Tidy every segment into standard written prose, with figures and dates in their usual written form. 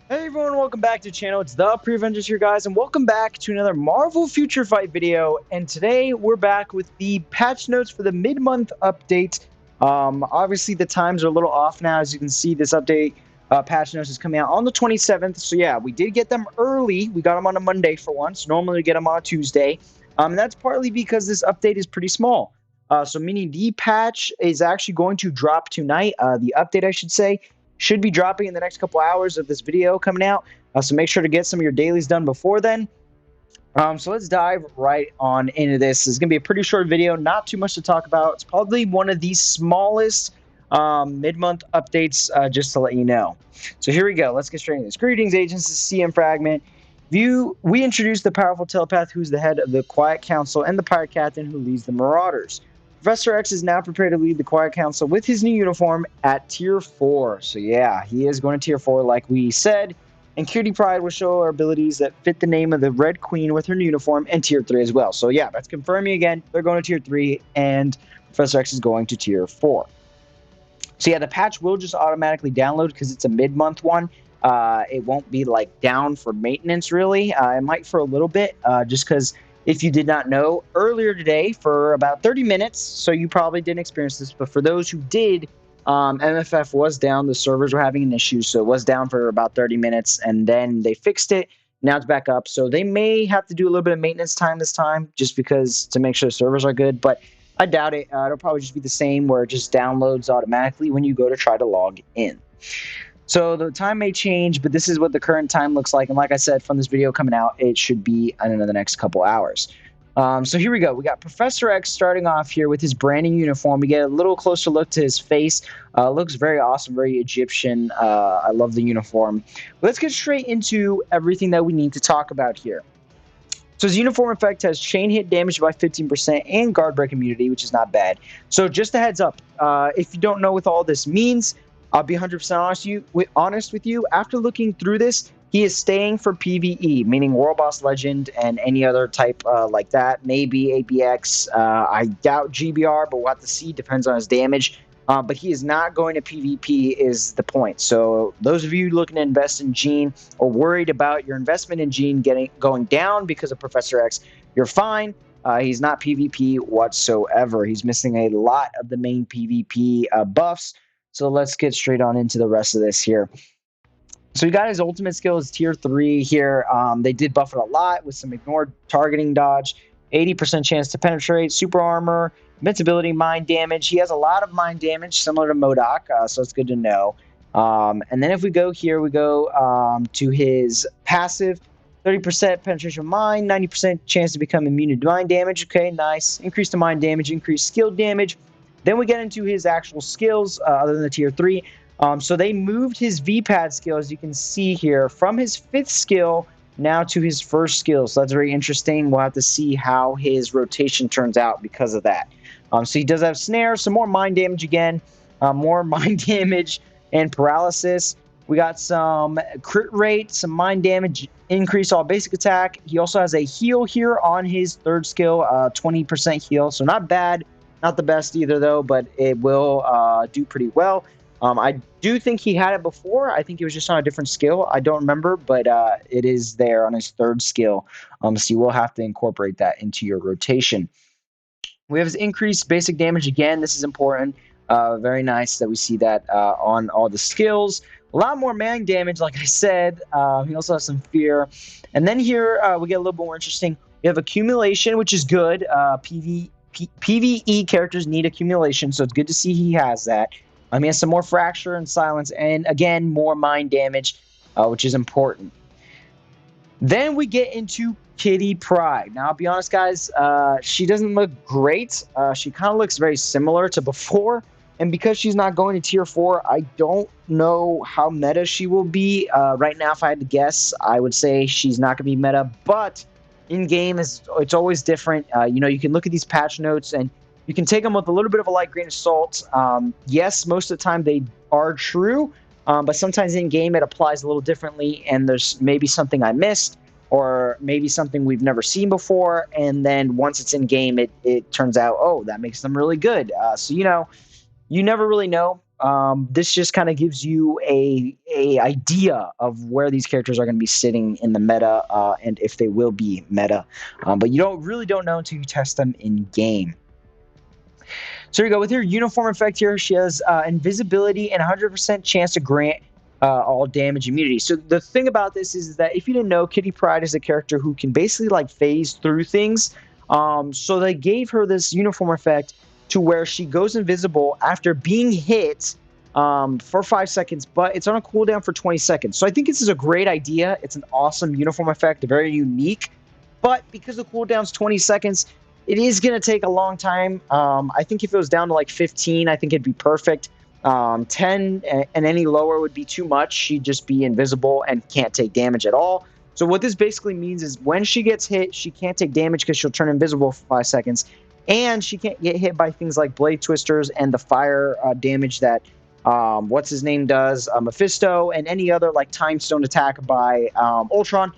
Hey everyone, welcome back to the channel. It's the Preventers here, guys, and welcome back to another Marvel Future Fight video. And today we're back with the patch notes for the mid-month update. Obviously the times are a little off now. As you can see, this update patch notes is coming out on the 27th. So yeah, we did get them early. We got them on a Monday for once. Normally we get them on a Tuesday. And that's partly because this update is pretty small. So meaning the patch is actually going to drop tonight. The update, I should say, should be dropping in the next couple hours of this video coming out. So make sure to get some of your dailies done before then. So let's dive right on into this. It's going to be a pretty short video, not too much to talk about. It's probably one of the smallest mid-month updates, just to let you know. So here we go. Let's get straight into this. Greetings, agents. This is CM Fragment. We introduced the powerful telepath who's the head of the Quiet Council and the pirate captain who leads the Marauders. Professor X is now prepared to lead the Quiet Council with his new uniform at Tier 4. So yeah, he is going to Tier 4 like we said. And Cutie Pride will show our abilities that fit the name of the Red Queen with her new uniform and Tier 3 as well. So yeah, that's confirming again. They're going to Tier 3 and Professor X is going to Tier 4. So yeah, the patch will just automatically download because it's a mid-month one. It won't be like down for maintenance really. It might for a little bit just because if you did not know, earlier today for about 30 minutes, so you probably didn't experience this, but for those who did, MFF was down. The servers were having an issue, so it was down for about 30 minutes, and then they fixed it. Now it's back up, so they may have to do a little bit of maintenance time this time, just because to make sure the servers are good, but I doubt it. It'll probably just be the same, where it just downloads automatically when you go to try to log in. So the time may change, but this is what the current time looks like. And like I said, from this video coming out, it should be in the next couple hours. So here we go. We got Professor X starting off here with his brand new uniform. We get a little closer look to his face. Looks very awesome, very Egyptian. I love the uniform. Let's get straight into everything that we need to talk about here. So his uniform effect has chain hit damage by 15% and guard break immunity, which is not bad. So just a heads up, if you don't know what all this means, I'll be 100% honest with you. After looking through this, he is staying for PvE, meaning World Boss Legend and any other type like that. Maybe APX. I doubt GBR, but we'll have to see. Depends on his damage. But he is not going to PvP is the point. So those of you looking to invest in Gene or worried about your investment in Gene going down because of Professor X, you're fine. He's not PvP whatsoever. He's missing a lot of the main PvP buffs. So let's get straight on into the rest of this here. So he got his ultimate skill is Tier 3 here. They did buff it a lot with some ignored targeting dodge, 80% chance to penetrate, super armor, invincibility, mind damage. He has a lot of mind damage, similar to MODOK, so it's good to know. And then if we go here, we go to his passive, 30% penetration of mind, 90% chance to become immune to mind damage. Okay, nice. Increase the mind damage, increase skill damage. Then we get into his actual skills, other than the Tier 3. So they moved his VPAD skill, as you can see here, from his 5th skill now to his 1st skill. So that's very interesting. We'll have to see how his rotation turns out because of that. So he does have snare, some more mind damage again, more mind damage and paralysis. We got some crit rate, some mind damage, increase all basic attack. He also has a heal here on his 3rd skill, 20% heal. So not bad. Not the best either, though, but it will do pretty well. I do think he had it before. I think it was just on a different skill. I don't remember, but it is there on his 3rd skill. So you will have to incorporate that into your rotation. We have his increased basic damage again. This is important. Very nice that we see that on all the skills. A lot more man damage, like I said. He also has some fear. And then here we get a little bit more interesting. We have accumulation, which is good. PvE characters need accumulation, so it's good to see he has that. He has some more fracture and silence, and again, more mind damage, which is important. Then we get into Kitty Pryde. Now, I'll be honest, guys, she doesn't look great. She kind of looks very similar to before, and because she's not going to Tier 4, I don't know how meta she will be. Right now, if I had to guess, I would say she's not going to be meta, but in-game, it's always different. You can look at these patch notes, and you can take them with a little bit of a light grain of salt. Yes, most of the time they are true, but sometimes in-game it applies a little differently, and there's maybe something I missed, or maybe something we've never seen before, and then once it's in-game, it turns out, oh, that makes them really good. So, you never really know. this just kind of gives you a idea of where these characters are going to be sitting in the meta, and if they will be meta. But you really don't know until you test them in game. So here you go. With her uniform effect here, she has invisibility and 100% chance to grant all damage immunity. So the thing about this is that if you didn't know, Kitty Pryde is a character who can basically like phase through things. So they gave her this uniform effect to where she goes invisible after being hit for 5 seconds, but it's on a cooldown for 20 seconds. So I think this is a great idea. It's an awesome uniform effect, very unique. But because the cooldown's 20 seconds, it is going to take a long time. I think if it was down to like 15, I think it'd be perfect. 10 and any lower would be too much. She'd just be invisible and can't take damage at all. So what this basically means is when she gets hit, she can't take damage because she'll turn invisible for 5 seconds. And she can't get hit by things like Blade Twisters and the fire damage that, what's his name does, Mephisto, and any other like Time Stone attack by Ultron.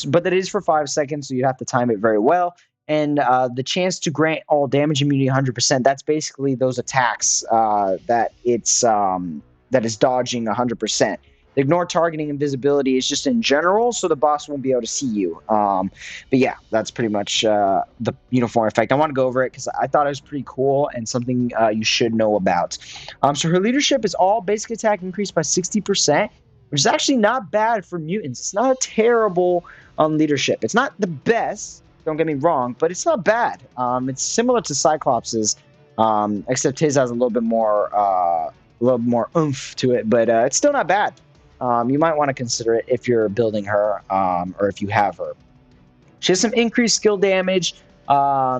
But that is for 5 seconds, so you have to time it very well. And the chance to grant all damage immunity 100%, that's basically those attacks that is dodging 100%. Ignore targeting invisibility is just in general, so the boss won't be able to see you. But yeah, that's pretty much the uniform effect. I want to go over it because I thought it was pretty cool and something you should know about. So her leadership is all basic attack increased by 60%, which is actually not bad for mutants. It's not a terrible leadership. It's not the best, don't get me wrong, but it's not bad. It's similar to Cyclops's, except his has a little bit more oomph to it, but it's still not bad. You might want to consider it if you're building her, or if you have her. She has some increased skill damage.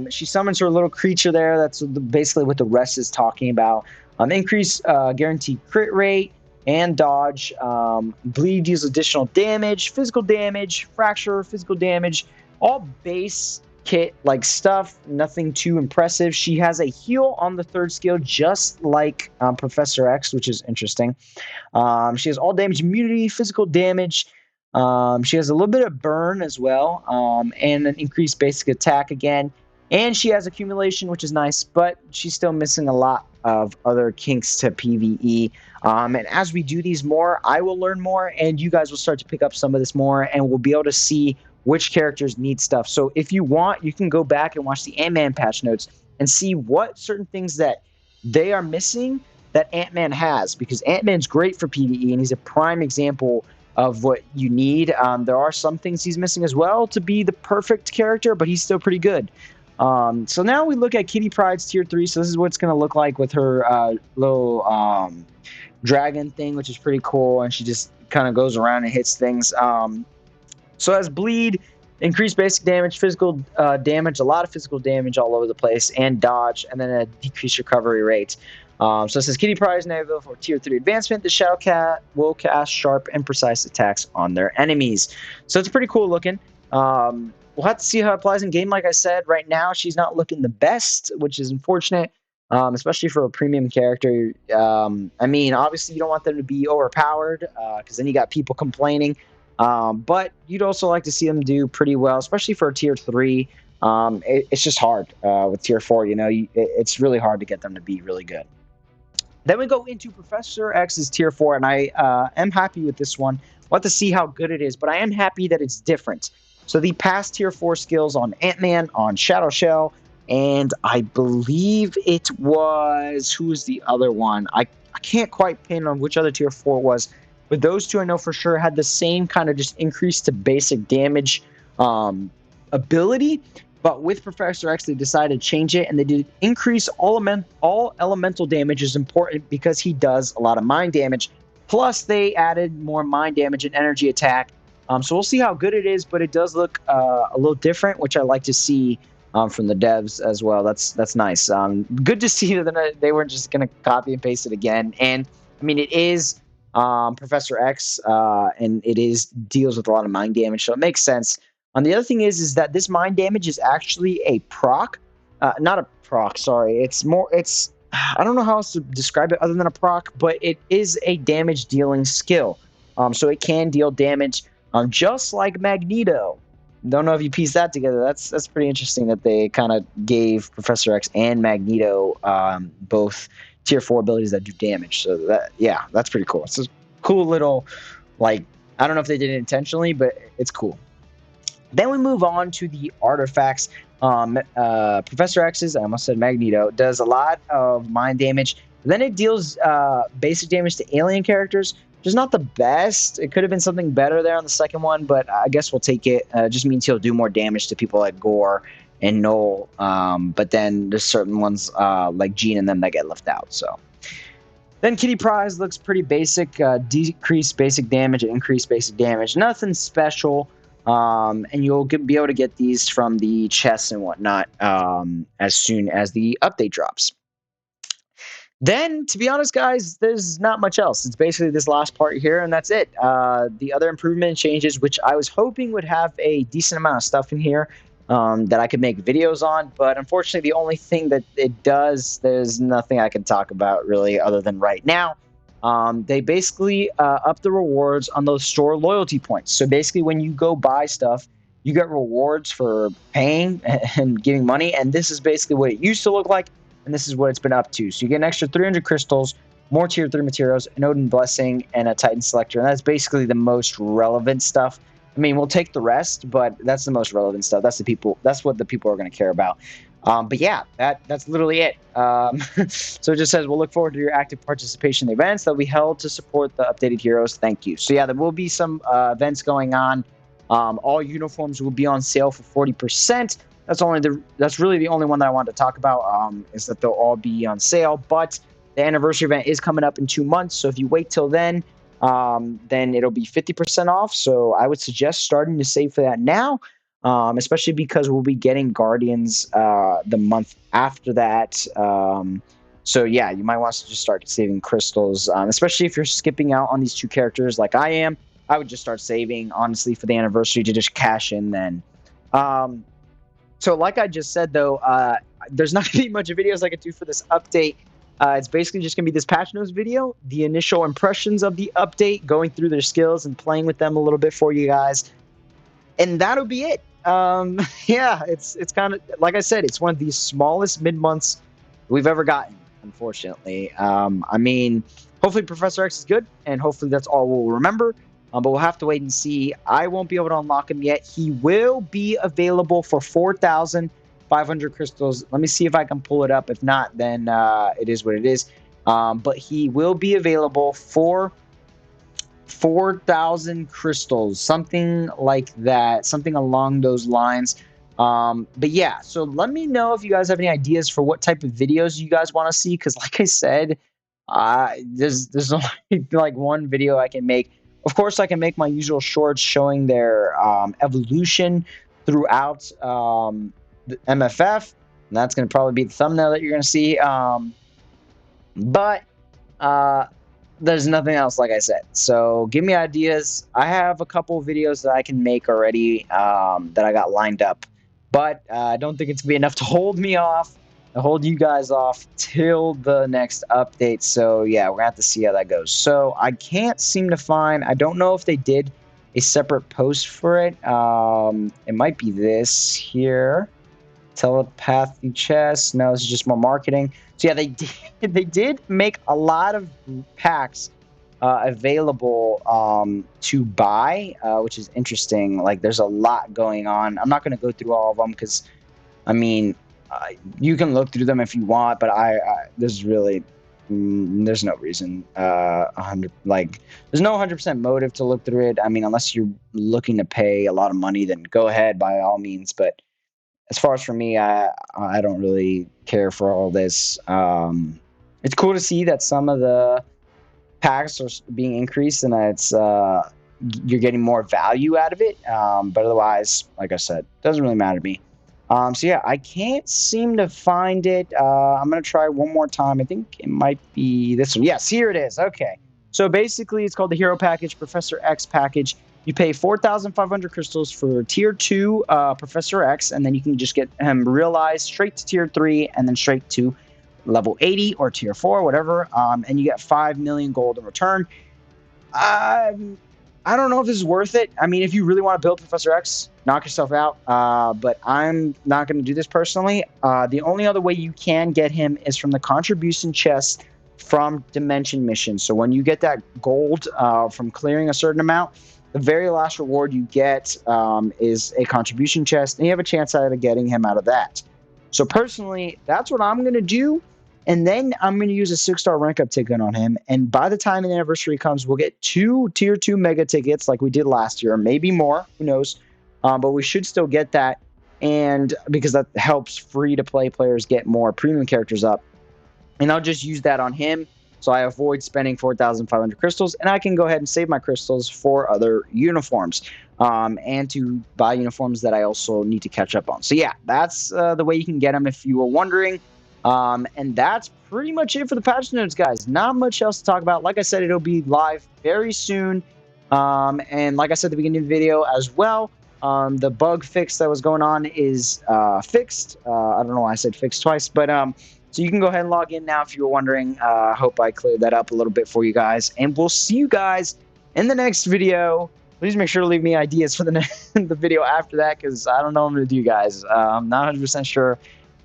She summons her little creature there. That's basically what the rest is talking about. Increased guaranteed crit rate and dodge. Bleed deals additional damage, physical damage, fracture, physical damage. All base kit like stuff, nothing too impressive. She has a heal on the 3rd skill, just like Professor X, which is interesting. She has all damage immunity, physical damage. She has a little bit of burn as well, and an increased basic attack again. And she has accumulation, which is nice, but she's still missing a lot of other kinks to PvE. And as we do these more, I will learn more, and you guys will start to pick up some of this more, and we'll be able to see which characters need stuff. So if you want, you can go back and watch the Ant-Man patch notes and see what certain things that they are missing that Ant-Man has, because Ant-Man's great for PvE, and he's a prime example of what you need. There are some things he's missing as well to be the perfect character, but he's still pretty good. So now we look at Kitty Pryde's tier 3. So this is what it's going to look like with her little dragon thing, which is pretty cool, and she just kind of goes around and hits things. So as bleed, increased basic damage, physical damage, a lot of physical damage all over the place, and dodge, and then a decreased recovery rate. So it says Kitty Pryde is now available for tier 3 advancement. The Shadowcat will cast sharp and precise attacks on their enemies. So it's pretty cool looking. We'll have to see how it applies in game. Like I said, right now she's not looking the best, which is unfortunate, especially for a premium character. I mean, obviously you don't want them to be overpowered because then you got people complaining. But you'd also like to see them do pretty well, especially for a tier 3. It's just hard with tier 4. You know, it's really hard to get them to be really good. Then we go into Professor X's tier 4, and I am happy with this one. We'll have to see how good it is, but I am happy that it's different. So the past tier 4 skills on Ant-Man, on Shadow Shell, and I believe it was, who was the other one? I can't quite pin on which other tier 4 it was, but those two I know for sure had the same kind of just increase to basic damage ability. But with Professor X, they decided to change it, and they did increase all elemental damage is important because he does a lot of mind damage. Plus, they added more mind damage and energy attack. So we'll see how good it is, but it does look a little different, which I like to see from the devs as well. That's nice. Good to see that they weren't just going to copy and paste it again. And I mean, it is Professor X, and it deals with a lot of mind damage, so it makes sense. The other thing is that this mind damage is actually a proc, not a proc. Sorry, it's I don't know how else to describe it other than a proc, but it is a damage dealing skill. So it can deal damage, just like Magneto. Don't know if you piece that together. That's pretty interesting that they kind of gave Professor X and Magneto both tier 4 abilities that do damage. So that, yeah, that's pretty cool. It's a cool little, like, I don't know if they did it intentionally, but it's cool. Then we move on to the artifacts. Professor X's, I almost said Magneto, does a lot of mind damage. Then it deals basic damage to alien characters, which is not the best. It could have been something better there on the second one, but I guess we'll take it. It just means he'll do more damage to people like Gore and Null. But then there's certain ones like Jean and them that get left out. So then Kitty Pryde looks pretty basic. Decreased basic damage and increased basic damage. Nothing special. And you'll be able to get these from the chests and whatnot as soon as the update drops. Then, to be honest, guys, there's not much else. It's basically this last part here, and that's it. The other improvement changes, which I was hoping would have a decent amount of stuff in here that I could make videos on, but unfortunately, the only thing that it does, there's nothing I can talk about really other than right now. They basically up the rewards on those store loyalty points. So basically, when you go buy stuff, you get rewards for paying and giving money, and this is basically what it used to look like. And this is what it's been up to. So you get an extra 300 crystals, more tier 3 materials, an Odin Blessing, and a Titan Selector. And that's basically the most relevant stuff. I mean, we'll take the rest, but that's the most relevant stuff. That's what the people are going to care about. But yeah, that's literally it. So it just says, we'll look forward to your active participation in events that we held to support the updated heroes. Thank you. So yeah, there will be some events going on. All uniforms will be on sale for 40%. That's really the only one that I wanted to talk about, is that they'll all be on sale. But the anniversary event is coming up in 2 months, so if you wait till then it'll be 50% off. So I would suggest starting to save for that now, especially because we'll be getting Guardians the month after that. So yeah, you might want to just start saving crystals, especially if you're skipping out on these 2 characters like I am. I would just start saving, honestly, for the anniversary to just cash in then. So like I just said, though, there's not going to be much of videos I could do for this update. It's basically just going to be this patch notes video, the initial impressions of the update, going through their skills and playing with them a little bit for you guys. And that'll be it. Yeah, it's kind of, like I said, it's one of the smallest mid-months we've ever gotten, unfortunately. I mean, hopefully Professor X is good, and hopefully that's all we'll remember. But we'll have to wait and see. I won't be able to unlock him yet. He will be available for 4,500 crystals. Let me see if I can pull it up. If not, then it is what it is. But he will be available for 4,000 crystals, something like that, something along those lines. But yeah, so let me know if you guys have any ideas for what type of videos you guys want to see, because like I said, there's only like one video I can make. Of course, I can make my usual shorts showing their evolution throughout the MFF, and that's going to probably be the thumbnail that you're going to see. But there's nothing else, like I said. So give me ideas. I have a couple of videos that I can make already that I got lined up, but I don't think it's going to be enough to hold me off. Hold you guys off till the next update. So yeah, we're gonna have to see how that goes. So I can't seem to find, I don't know if they did a separate post for it. It might be this here, telepathy chest. No, this is just more marketing. So yeah, they did make a lot of packs available to buy, which is interesting. Like, there's a lot going on. I'm not going to go through all of them because, I mean, you can look through them if you want, but there's really there's no reason. There's no 100% motive to look through it. I mean, unless you're looking to pay a lot of money, then go ahead by all means. But as far as for me, I don't really care for all this. It's cool to see that some of the packs are being increased and that it's you're getting more value out of it. But otherwise, like I said, doesn't really matter to me. So yeah, I can't seem to find it. I'm going to try one more time. I think it might be this one. Yes, here it is. Okay. So basically, it's called the Hero Package, Professor X Package. You pay 4,500 crystals for Tier 2 Professor X, and then you can just get him realized straight to Tier 3 and then straight to level 80 or Tier 4, whatever. And you get 5 million gold in return. I don't know if this is worth it. I mean, if you really want to build Professor X, knock yourself out. But I'm not going to do this personally. The only other way you can get him is from the contribution chest from Dimension missions. So when you get that gold from clearing a certain amount, the very last reward you get is a contribution chest, and you have a chance out of getting him out of that. So personally, that's what I'm going to do. And then I'm going to use a 6-star rank up ticket on him. And by the time the anniversary comes, we'll get 2 tier 2 mega tickets like we did last year, maybe more, who knows. But we should still get that. And because that helps free to play players get more premium characters up. And I'll just use that on him. So I avoid spending 4,500 crystals, and I can go ahead and save my crystals for other uniforms and to buy uniforms that I also need to catch up on. So yeah, that's the way you can get them if you were wondering. And that's pretty much it for the patch notes, guys. Not much else to talk about. Like I said, it'll be live very soon. And like I said at the beginning of the video as well, the bug fix that was going on is fixed. I don't know why I said fixed twice, but so you can go ahead and log in now if you were wondering. I hope I cleared that up a little bit for you guys. And we'll see you guys in the next video. Please make sure to leave me ideas for the video after that, because I don't know what I'm going to do, guys. I'm not 100% sure.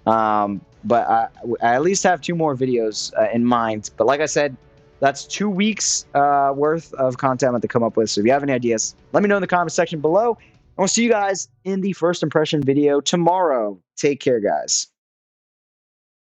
But I at least have 2 more videos in mind. But like I said, that's 2 weeks worth of content I'm going to come up with. So if you have any ideas, let me know in the comment section below. And we'll see you guys in the first impression video tomorrow. Take care, guys.